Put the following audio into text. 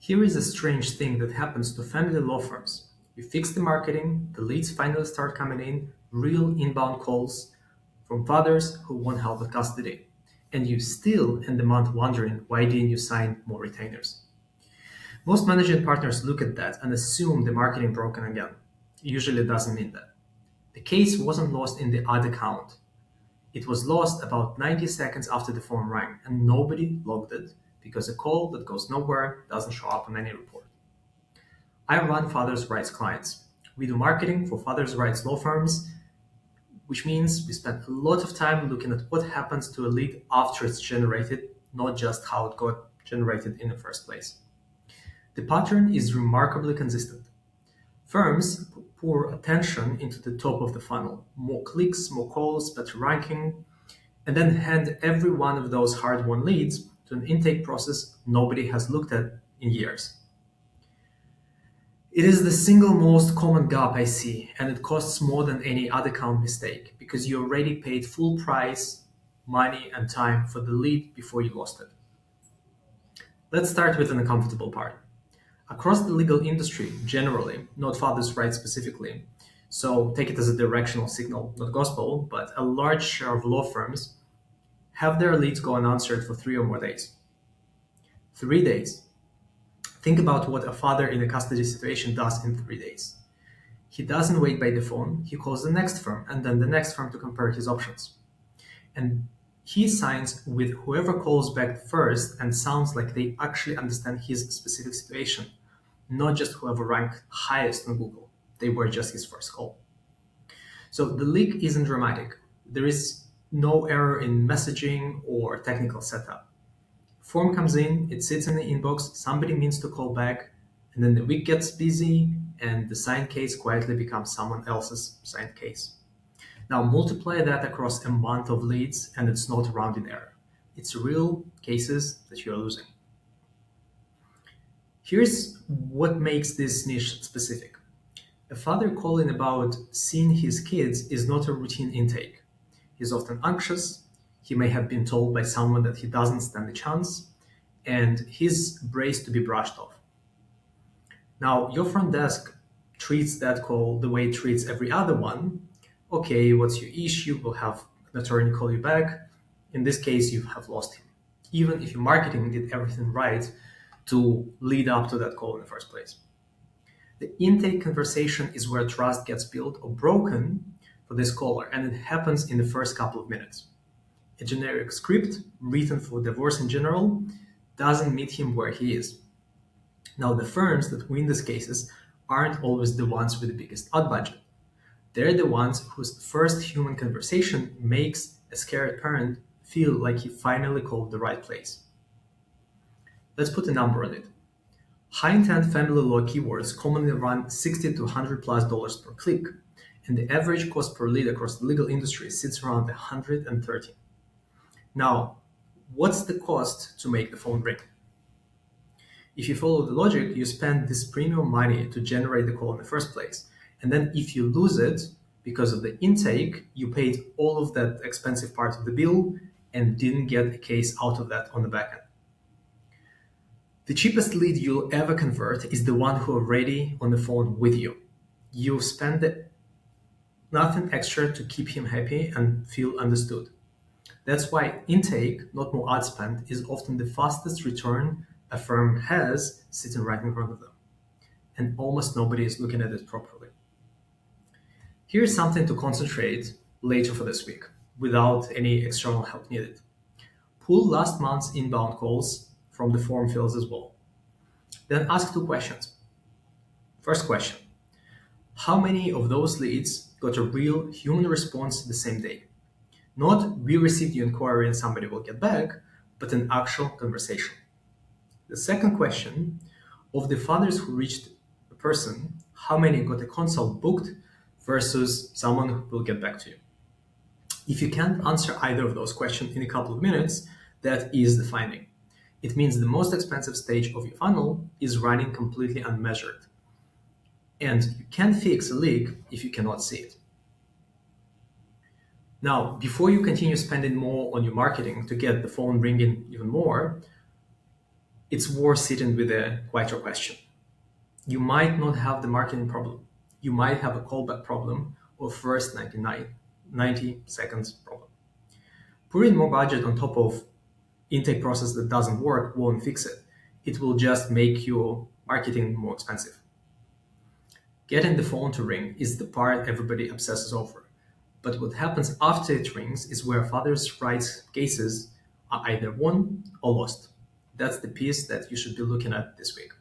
Here is a strange thing that happens to family law firms. You fix the marketing, the leads finally start coming in, real inbound calls from fathers who want help with custody. And you still end the month wondering why didn't you sign more retainers? Most managing partners look at that and assume the marketing broken again. Usually it doesn't mean that. The case wasn't lost in the ad account. It was lost about 90 seconds after the phone rang, and nobody logged it because a call that goes nowhere doesn't show up on any report. I run fathers' rights clients. We do marketing for fathers' rights law firms, which means we spend a lot of time looking at what happens to a lead after it's generated, not just how it got generated in the first place. The pattern is remarkably consistent. Firms pour attention into the top of the funnel, more clicks, more calls, better ranking, and then hand every one of those hard-won leads to an intake process nobody has looked at in years. It is the single most common gap I see, and it costs more than any other account mistake because you already paid full price, money, and time for the lead before you lost it. Let's start with an uncomfortable part. Across the legal industry, generally, not fathers' rights specifically, so take it as a directional signal, not gospel, but a large share of law firms have their leads go unanswered for 3 or more days. 3 days. Think about what a father in a custody situation does in 3 days. He doesn't wait by the phone, he calls the next firm and then the next firm to compare his options. And he signs with whoever calls back first and sounds like they actually understand his specific situation, not just whoever ranked highest on Google. They were just his first call. So the leak isn't dramatic. There is no error in messaging or technical setup. Form comes in, it sits in the inbox, somebody means to call back, and then the week gets busy and the signed case quietly becomes someone else's signed case. Now multiply that across a month of leads and it's not a rounding error. It's real cases that you're losing. Here's what makes this niche specific. A father calling about seeing his kids is not a routine intake. He's often anxious, he may have been told by someone that he doesn't stand a chance, and he's braced to be brushed off. Now, your front desk treats that call the way it treats every other one. Okay, what's your issue? We'll have an attorney call you back. In this case, you have lost him, even if your marketing did everything right to lead up to that call in the first place. The intake conversation is where trust gets built or broken for this caller, and it happens in the first couple of minutes. A generic script written for divorce in general doesn't meet him where he is. Now, the firms that win these cases aren't always the ones with the biggest ad budget. They're the ones whose first human conversation makes a scared parent feel like he finally called the right place. Let's put a number on it. High-intent family law keywords commonly run $60 to $100+ per click, and the average cost per lead across the legal industry sits around $130. Now, what's the cost to make the phone ring? If you follow the logic, you spend this premium money to generate the call in the first place. And then if you lose it because of the intake, you paid all of that expensive part of the bill and didn't get a case out of that on the back end. The cheapest lead you'll ever convert is the one who are ready on the phone with you. You spend nothing extra to keep him happy and feel understood. That's why intake, not more ad spend, is often the fastest return a firm has sitting right in front of them. And almost nobody is looking at it properly. Here's something to concentrate later for this week, without any external help needed. Pull last month's inbound calls from the form fields as well. Then ask 2 questions. First question, how many of those leads got a real human response the same day? Not we received your inquiry and somebody will get back, but an actual conversation. The second question, of the fathers who reached a person, how many got a consult booked versus someone who will get back to you? If you can't answer either of those questions in a couple of minutes, that is the finding. It means the most expensive stage of your funnel is running completely unmeasured. And you can't fix a leak if you cannot see it. Now, before you continue spending more on your marketing to get the phone ringing even more, It's worth sitting with a quieter question. You might not have the marketing problem. You might have a callback problem or first 90 seconds problem. Putting more budget on top of intake process that doesn't work won't fix it. It will just make your marketing more expensive. Getting the phone to ring is the part everybody obsesses over. But what happens after it rings is where father's rights cases are either won or lost. That's the piece that you should be looking at this week.